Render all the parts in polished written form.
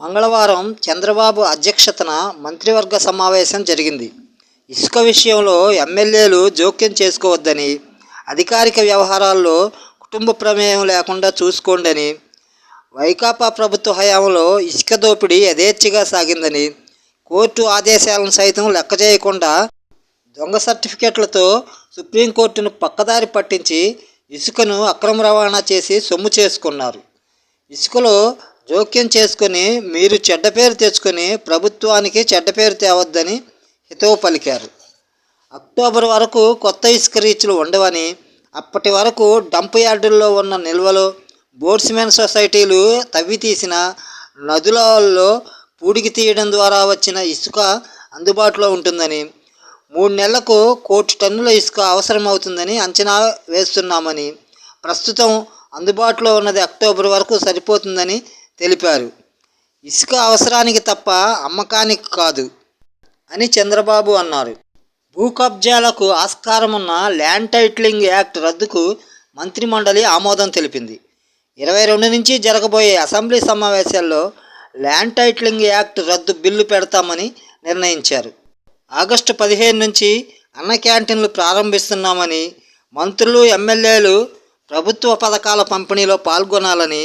మంగళవారం చంద్రబాబు అధ్యక్షతన మంత్రివర్గ సమావేశం జరిగింది. ఇసుక విషయంలో ఎమ్మెల్యేలు జోక్యం చేసుకోవద్దని, అధికారిక వ్యవహారాల్లో కుటుంబ ప్రమేయం లేకుండా చూసుకోండని, వైకాపా ప్రభుత్వ హయాంలో ఇసుక దోపిడీ యథేచ్ఛగా సాగిందని, కోర్టు ఆదేశాలను సైతం లెక్క చేయకుండా దొంగ సర్టిఫికెట్లతో సుప్రీంకోర్టును పక్కదారి పట్టించి ఇసుకను అక్రమ రవాణా చేసి సొమ్ము చేసుకున్నారు. ఇసుకలో జోక్యం చేసుకుని మీరు చెడ్డ పేరు తెచ్చుకొని ప్రభుత్వానికి చెడ్డ పేరు తేవద్దని హితవు పలికారు. అక్టోబర్ వరకు కొత్త ఇసుక రీచ్లు ఉండవని, అప్పటి వరకు డంప్ యార్డుల్లో ఉన్న నిల్వలు బోర్డ్స్మెన్ సొసైటీలు తవ్వి తీసిన నదులలో పూడికి తీయడం ద్వారా వచ్చిన ఇసుక అందుబాటులో ఉంటుందని, 3 నెలలకు 1 కోటి టన్నుల ఇసుక అవసరమవుతుందని అంచనా వేస్తున్నామని, ప్రస్తుతం అందుబాటులో ఉన్నది అక్టోబర్ వరకు సరిపోతుందని తెలిపారు. ఇసుక అవసరానికి తప్ప అమ్మకానికి కాదు అని చంద్రబాబు అన్నారు. భూ కబ్జాలకు ఆస్కారమున్న ల్యాండ్ టైటిలింగ్ యాక్ట్ రద్దుకు మంత్రిమండలి ఆమోదం తెలిపింది. 22 నుంచి జరగబోయే అసెంబ్లీ సమావేశాల్లో ల్యాండ్ టైటిలింగ్ యాక్ట్ రద్దు బిల్లు పెడతామని నిర్ణయించారు. ఆగస్టు 15 నుంచి అన్న క్యాంటీన్లు ప్రారంభిస్తున్నామని, మంత్రులు ఎమ్మెల్యేలు ప్రభుత్వ పథకాల పంపిణీలో పాల్గొనాలని,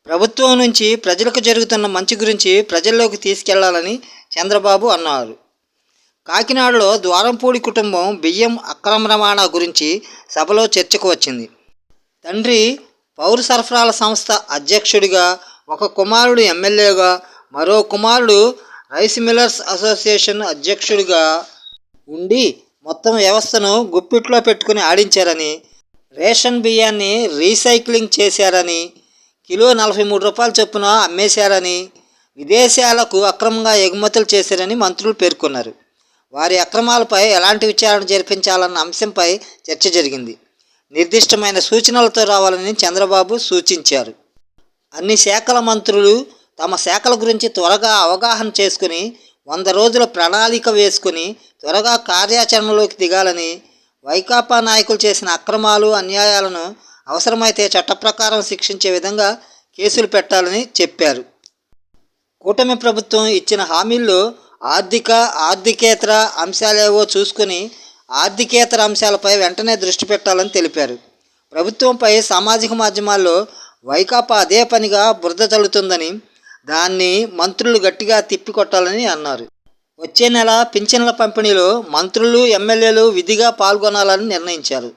ప్రభుత్వం నుంచి ప్రజలకు జరుగుతున్న మంచి గురించి ప్రజల్లోకి తీసుకెళ్లాలని చంద్రబాబు అన్నారు. కాకినాడలో ద్వారంపూడి కుటుంబం బియ్యం అక్రమ రవాణా గురించి సభలో చర్చకు వచ్చింది. తండ్రి పౌర సరఫరాల సంస్థ అధ్యక్షుడిగా, ఒక కుమారుడు ఎమ్మెల్యేగా, మరో కుమారుడు రైస్ మిల్లర్స్ అసోసియేషన్ అధ్యక్షుడిగా ఉండి మొత్తం వ్యవస్థను గుప్పిట్లో పెట్టుకుని ఆడించారని, రేషన్ బియ్యాన్ని రీసైక్లింగ్ చేశారని, కిలో 43 రూపాయల చొప్పున అమ్మేశారని, విదేశాలకు అక్రమంగా ఎగుమతులు చేశారని మంత్రులు పేర్కొన్నారు. వారి అక్రమాలపై ఎలాంటి విచారణ జరిపించాలన్న అంశంపై చర్చ జరిగింది. నిర్దిష్టమైన సూచనలతో రావాలని చంద్రబాబు సూచించారు. అన్ని శాఖల మంత్రులు తమ శాఖల గురించి త్వరగా అవగాహన చేసుకుని 100 రోజుల ప్రణాళిక వేసుకుని త్వరగా కార్యాచరణలోకి దిగాలని, వైకాపా నాయకులు చేసిన అక్రమాలు అన్యాయాలను అవసరమైతే చట్ట ప్రకారం శిక్షించే విధంగా కేసులు పెట్టాలని చెప్పారు. కూటమి ప్రభుత్వం ఇచ్చిన హామీల్లో ఆర్థికేతర అంశాలేవో చూసుకుని ఆర్థికేతర అంశాలపై వెంటనే దృష్టి పెట్టాలని తెలిపారు. ప్రభుత్వంపై సామాజిక మాధ్యమాల్లో వైకాపా అదే పనిగా బురద చల్లుతుందని, దాన్ని మంత్రులు గట్టిగా తిప్పికొట్టాలని అన్నారు. వచ్చే నెల పింఛన్ల పంపిణీలో మంత్రులు ఎమ్మెల్యేలు విధిగా పాల్గొనాలని నిర్ణయించారు.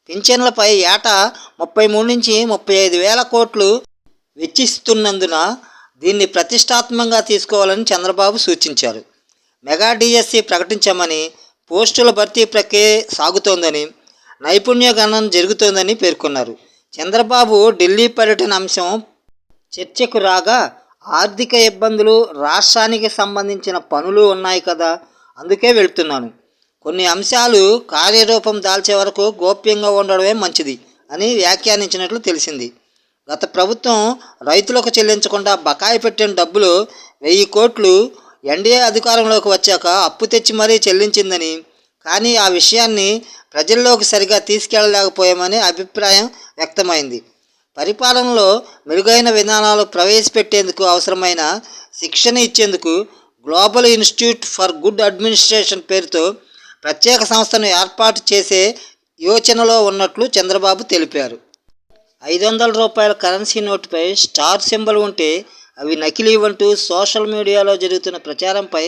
పింఛన్లపై ఏటా 33 నుంచి 35 వేల కోట్లు వెచ్చిస్తున్నందున దీన్ని ప్రతిష్టాత్మకంగా తీసుకోవాలని చంద్రబాబు సూచించారు. మెగా డిఎస్సి ప్రకటించామని, పోస్టుల భర్తీ ప్రక్రియ సాగుతోందని, నైపుణ్య గణన జరుగుతోందని పేర్కొన్నారు. చంద్రబాబు ఢిల్లీ పర్యటన అంశం చర్చకు రాగా, ఆర్థిక ఇబ్బందులు, రాష్ట్రానికి సంబంధించిన పనులు ఉన్నాయి కదా, అందుకే వెళ్తున్నాను. కొన్ని అంశాలు కార్యరూపం దాల్చే వరకు గోప్యంగా ఉండడమే మంచిది అని వ్యాఖ్యానించినట్లు తెలిసింది. గత ప్రభుత్వం రైతులకు చెల్లించకుండా బకాయి పెట్టిన డబ్బులు 1000 కోట్లు ఎన్డీఏ అధికారంలోకి వచ్చాక అప్పు తెచ్చి మరీ చెల్లించిందని, కానీ ఆ విషయాన్ని ప్రజల్లోకి సరిగా తీసుకెళ్లలేకపోయామని అభిప్రాయం వ్యక్తమైంది. పరిపాలనలో మెరుగైన విధానాలు ప్రవేశపెట్టేందుకు అవసరమైన శిక్షణ ఇచ్చేందుకు global institute for good administration పేరుతో ప్రత్యేక సంస్థను ఏర్పాటు చేసే యోచనలో ఉన్నట్లు చంద్రబాబు తెలిపారు. 500 రూపాయల కరెన్సీ నోటుపై స్టార్ సింబల్ ఉంటే అవి నకిలీ అంటూ సోషల్ మీడియాలో జరుగుతున్న ప్రచారంపై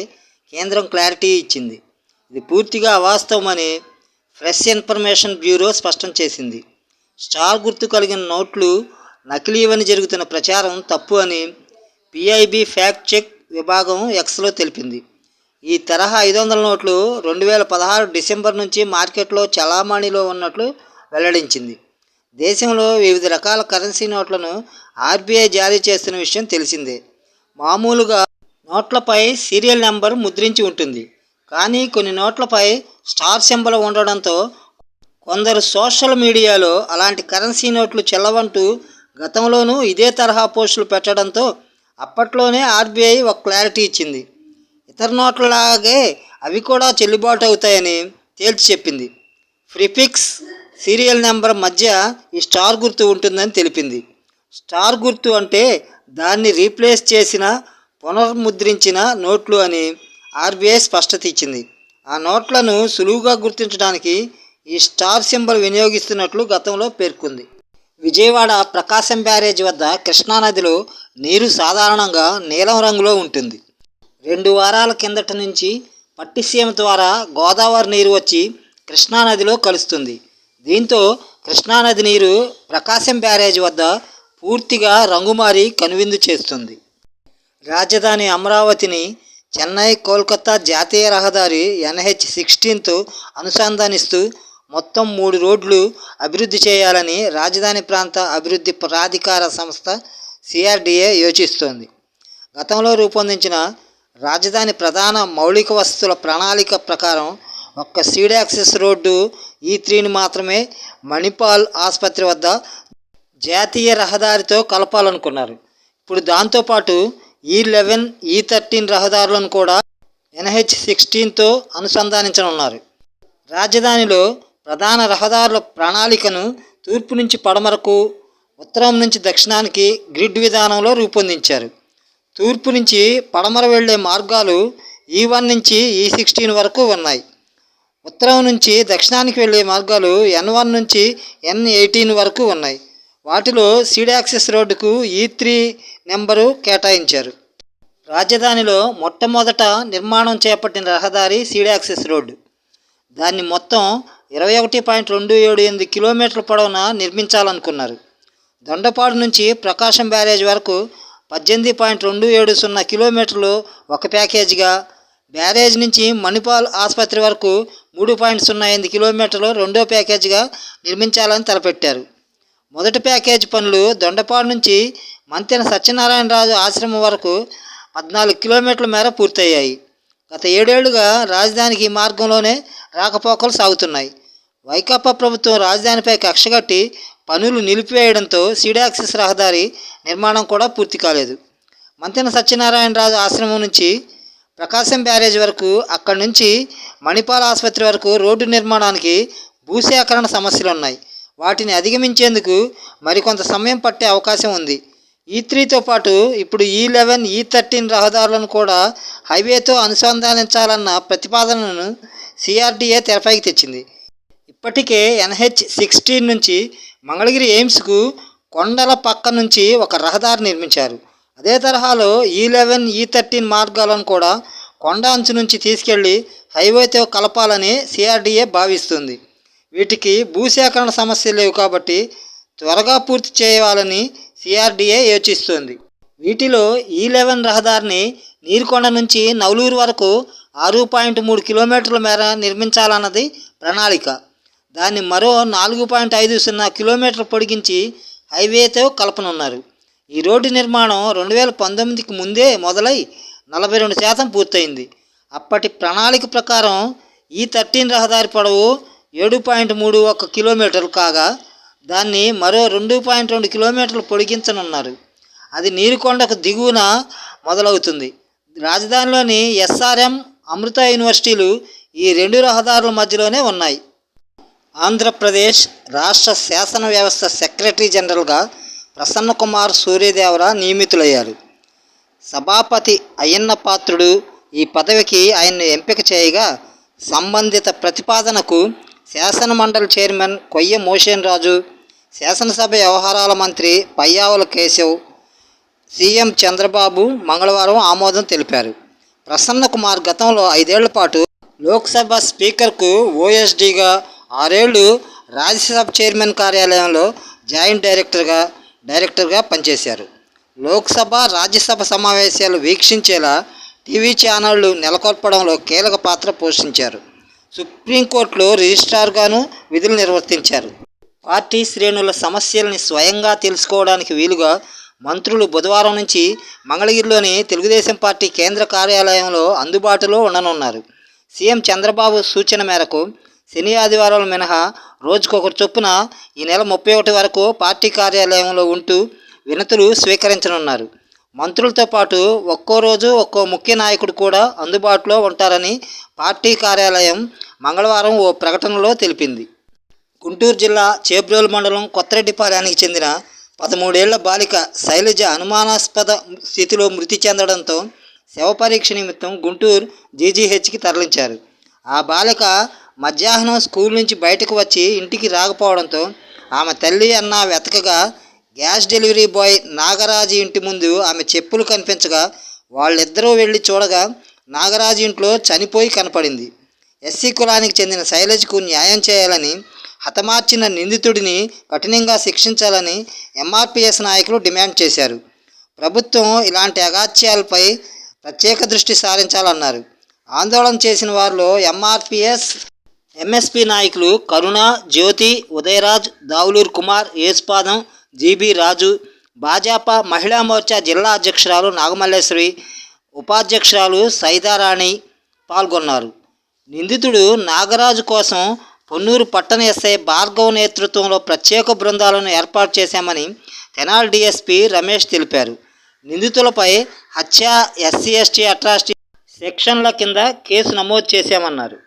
కేంద్రం క్లారిటీ ఇచ్చింది. ఇది పూర్తిగా అవాస్తవమని ప్రెస్ ఇన్ఫర్మేషన్ బ్యూరో స్పష్టం చేసింది. స్టార్ గుర్తు కలిగిన నోట్లు నకిలీవని జరుగుతున్న ప్రచారం తప్పు అని పిఐబి ఫ్యాక్ట్ చెక్ విభాగం ఎక్స్లో తెలిపింది. ఈ తరహా 500 నోట్లు 2016 డిసెంబర్ నుంచి మార్కెట్లో చలామణిలో ఉన్నట్లు వెల్లడించింది. దేశంలో వివిధ రకాల కరెన్సీ నోట్లను ఆర్బీఐ జారీ చేస్తున్న విషయం తెలిసిందే. మామూలుగా నోట్లపై సీరియల్ నెంబర్ ముద్రించి ఉంటుంది, కానీ కొన్ని నోట్లపై స్టార్ సింబల్ ఉండడంతో కొందరు సోషల్ మీడియాలో అలాంటి కరెన్సీ నోట్లు చెల్లవంటూ గతంలోనూ ఇదే తరహా పోస్టులు పెట్టడంతో అప్పట్లోనే ఆర్బీఐ ఒక క్లారిటీ ఇచ్చింది. ఇతర నోట్లలాగే అవి కూడా చెల్లుబాటు అవుతాయని తేల్చి చెప్పింది. ప్రిఫిక్స్, సీరియల్ నెంబర్ మధ్య ఈ స్టార్ గుర్తు ఉంటుందని తెలిపింది. స్టార్ గుర్తు అంటే దాన్ని రీప్లేస్ చేసిన పునర్ముద్రించిన నోట్లు అని ఆర్బీఐ స్పష్టత ఇచ్చింది. ఆ నోట్లను సులువుగా గుర్తించడానికి ఈ స్టార్ సింబల్ వినియోగిస్తున్నట్లు గతంలో పేర్కొంది. విజయవాడ ప్రకాశం బ్యారేజ్ వద్ద కృష్ణానదిలో నీరు సాధారణంగా నీలం రంగులో ఉంటుంది. 2 వారాల కిందట నుంచి పట్టిసీమ ద్వారా గోదావరి నీరు వచ్చి కృష్ణానదిలో కలుస్తుంది. దీంతో కృష్ణానది నీరు ప్రకాశం బ్యారేజ్ వద్ద పూర్తిగా రంగుమారి కనువిందు చేస్తుంది. రాజధాని అమరావతిని చెన్నై కోల్కతా జాతీయ రహదారి NH-16తో అనుసంధానిస్తూ మొత్తం 3 రోడ్లు అభివృద్ధి చేయాలని రాజధాని ప్రాంత అభివృద్ధి ప్రాధికార సంస్థ CRDA యోచిస్తోంది. గతంలో రూపొందించిన రాజధాని ప్రధాన మౌలిక వసతుల ప్రణాళిక ప్రకారం ఒక్క సీడ్ యాక్సెస్ రోడ్డు E3ని మాత్రమే మణిపాల్ ఆసుపత్రి వద్ద జాతీయ రహదారితో కలపాలనుకున్నారు. ఇప్పుడు దాంతోపాటు E11, E13 రహదారులను కూడా NH-16తో అనుసంధానించనున్నారు. రాజధానిలో ప్రధాన రహదారుల ప్రణాళికను తూర్పు నుంచి పడమరకు, ఉత్తరం నుంచి దక్షిణానికి గ్రిడ్ విధానంలో రూపొందించారు. తూర్పు నుంచి పడమర వెళ్లే మార్గాలు E1 నుంచి E16 వరకు ఉన్నాయి. ఉత్తరం నుంచి దక్షిణానికి వెళ్లే మార్గాలు N1 నుంచి N18 వరకు ఉన్నాయి. వాటిలో సీడ్ యాక్సెస్ రోడ్డుకు E3 నెంబరు కేటాయించారు. రాజధానిలో మొట్టమొదట నిర్మాణం చేపట్టిన రహదారి సీడ్ యాక్సెస్ రోడ్డు. దాన్ని మొత్తం 21.278 కిలోమీటర్ల పొడవున నిర్మించాలనుకున్నారు. దొండపాడు నుంచి ప్రకాశం బ్యారేజ్ వరకు 18.270 కిలోమీటర్లు ఒక ప్యాకేజీగా, బ్యారేజ్ నుంచి మణిపాల్ ఆసుపత్రి వరకు 3.08 కిలోమీటర్లు రెండో ప్యాకేజీగా నిర్మించాలని తలపెట్టారు. మొదటి ప్యాకేజీ పనులు దొండపాడు నుంచి మంతెన సత్యనారాయణరాజు ఆశ్రమం వరకు 14 కిలోమీటర్ల మేర పూర్తయ్యాయి. గత 7 ఏళ్లుగా రాజధానికి ఈ మార్గంలోనే రాకపోకలు సాగుతున్నాయి. వైకాపా ప్రభుత్వం రాజధానిపై కక్షగట్టి పనులు నిలిపివేయడంతో సీడ్ యాక్సెస్ రహదారి నిర్మాణం కూడా పూర్తి కాలేదు. మంతెన సత్యనారాయణరాజు ఆశ్రమం నుంచి ప్రకాశం బ్యారేజ్ వరకు, అక్కడి నుంచి మణిపాల్ ఆసుపత్రి వరకు రోడ్డు నిర్మాణానికి భూసేకరణ సమస్యలున్నాయి. వాటిని అధిగమించేందుకు మరికొంత సమయం పట్టే అవకాశం ఉంది. E3తో పాటు ఇప్పుడు E11, E13 రహదారులను కూడా హైవేతో అనుసంధానించాలన్న ప్రతిపాదనను CRDA తెరపైకి తెచ్చింది. ఇప్పటికే NH-16 నుంచి మంగళగిరి ఎయిమ్స్కు కొండల పక్క నుంచి ఒక రహదారి నిర్మించారు. అదే తరహాలో E11, E13 మార్గాలను కూడా కొండ అంచు నుంచి తీసుకెళ్లి హైవేతో కలపాలని CRDA భావిస్తుంది. వీటికి భూసేకరణ సమస్యలు లేవు కాబట్టి త్వరగా పూర్తి చేయాలని CRDA యోచిస్తోంది. వీటిలో E11 రహదారిని నీరుకొండ నుంచి నవలూరు వరకు 6.3 కిలోమీటర్ల మేర నిర్మించాలన్నది ప్రణాళిక. దాన్ని మరో 4.50 కిలోమీటర్లు పొడిగించి హైవేతో కలపనున్నారు. ఈ రోడ్డు నిర్మాణం 2019కి ముందే మొదలై 42% పూర్తయింది. అప్పటి ప్రణాళిక ప్రకారం E13 రహదారి పొడవు 7.31 కిలోమీటర్లు కాగా దాన్ని మరో 2.2 కిలోమీటర్లు పొడిగించనున్నారు. అది నీరుకొండకు దిగువన మొదలవుతుంది. రాజధానిలోని SRM, అమృత యూనివర్సిటీలు ఈ 2 రహదారుల మధ్యలోనే ఉన్నాయి. ఆంధ్రప్రదేశ్ రాష్ట్ర శాసన వ్యవస్థ సెక్రటరీ జనరల్గా ప్రసన్నకుమార్ సూర్యదేవర నియమితులయ్యారు. సభాపతి అయ్యన్న పాత్రుడు ఈ పదవికి ఆయన్ను ఎంపిక చేయగా, సంబంధిత ప్రతిపాదనకు శాసన మండలి చైర్మన్ కొయ్య మోషన్ రాజు, శాసనసభ వ్యవహారాల మంత్రి పయ్యావుల కేశవ్, సీఎం చంద్రబాబు మంగళవారం ఆమోదం తెలిపారు. ప్రసన్నకుమార్ గతంలో 5 ఏళ్ల పాటు లోక్సభ స్పీకర్కు OSDగా, 6 ఏళ్లు రాజ్యసభ చైర్మన్ కార్యాలయంలో జాయింట్ డైరెక్టర్గా పనిచేశారు. లోక్సభ, రాజ్యసభ సమావేశాలు వీక్షించేలా టీవీ ఛానళ్లు నెలకొల్పడంలో కీలక పాత్ర పోషించారు. సుప్రీంకోర్టులో రిజిస్ట్రార్గాను విధులు నిర్వర్తించారు. పార్టీ శ్రేణుల సమస్యల్ని స్వయంగా తెలుసుకోవడానికి వీలుగా మంత్రులు బుధవారం నుంచి మంగళగిరిలోని తెలుగుదేశం పార్టీ కేంద్ర కార్యాలయంలో అందుబాటులో ఉండనున్నారు. సీఎం చంద్రబాబు సూచన మేరకు శని, ఆదివారాలు మినహా రోజుకొకరు చొప్పున ఈ నెల 31 వరకు పార్టీ కార్యాలయంలో ఉంటూ వినతులు స్వీకరించనున్నారు. మంత్రులతో పాటు ఒక్కో రోజు ఒక్కో ముఖ్య నాయకుడు కూడా అందుబాటులో ఉంటారని పార్టీ కార్యాలయం మంగళవారం ఓ ప్రకటనలో తెలిపింది. గుంటూరు జిల్లా చేబ్రోలు మండలం కొత్తరెడ్డిపాలెనికి చెందిన 13 ఏళ్ల బాలిక శైలజ అనుమానాస్పద స్థితిలో మృతి చెందడంతో శవ పరీక్ష నిమిత్తం గుంటూరు జీజీహెచ్కి తరలించారు. ఆ బాలిక మధ్యాహ్నం స్కూల్ నుంచి బయటకు వచ్చి ఇంటికి రాకపోవడంతో ఆమె తల్లి అన్న వెతకగా గ్యాస్ డెలివరీ బాయ్ నాగరాజు ఇంటి ముందు ఆమె చెప్పులు కనిపించగా వాళ్ళిద్దరూ వెళ్ళి చూడగా నాగరాజు ఇంట్లో చనిపోయి కనపడింది. ఎస్సీ కులానికి చెందిన శైలజకు న్యాయం చేయాలని, హతమార్చిన నిందితుడిని కఠినంగా శిక్షించాలని ఎంఆర్పిఎస్ నాయకులు డిమాండ్ చేశారు. ప్రభుత్వం ఇలాంటి అగాత్యాలపై ప్రత్యేక దృష్టి సారించాలన్నారు. ఆందోళన చేసిన వారిలో ఎంఆర్పిఎస్ ఎంఎస్పి నాయకులు కరుణ, జ్యోతి, ఉదయరాజ్, దావులూరు కుమార్, యేసుపాదం, జీబీ రాజు, భాజపా మహిళా మోర్చా జిల్లా అధ్యక్షురాలు నాగమల్లేశ్వరి, ఉపాధ్యక్షురాలు సైదారాణి పాల్గొన్నారు. నిందితుడు నాగరాజు కోసం పొన్నూరు పట్టణ ఎస్ఐ భార్గవ్ నేతృత్వంలో ప్రత్యేక బృందాలను ఏర్పాటు చేశామని తెనాలి డీఎస్పీ రమేష్ తెలిపారు. నిందితులపై హత్య, ఎస్సీ ఎస్టీ అట్రాసిటీ సెక్షన్ల కింద కేసు నమోదు చేశామన్నారు.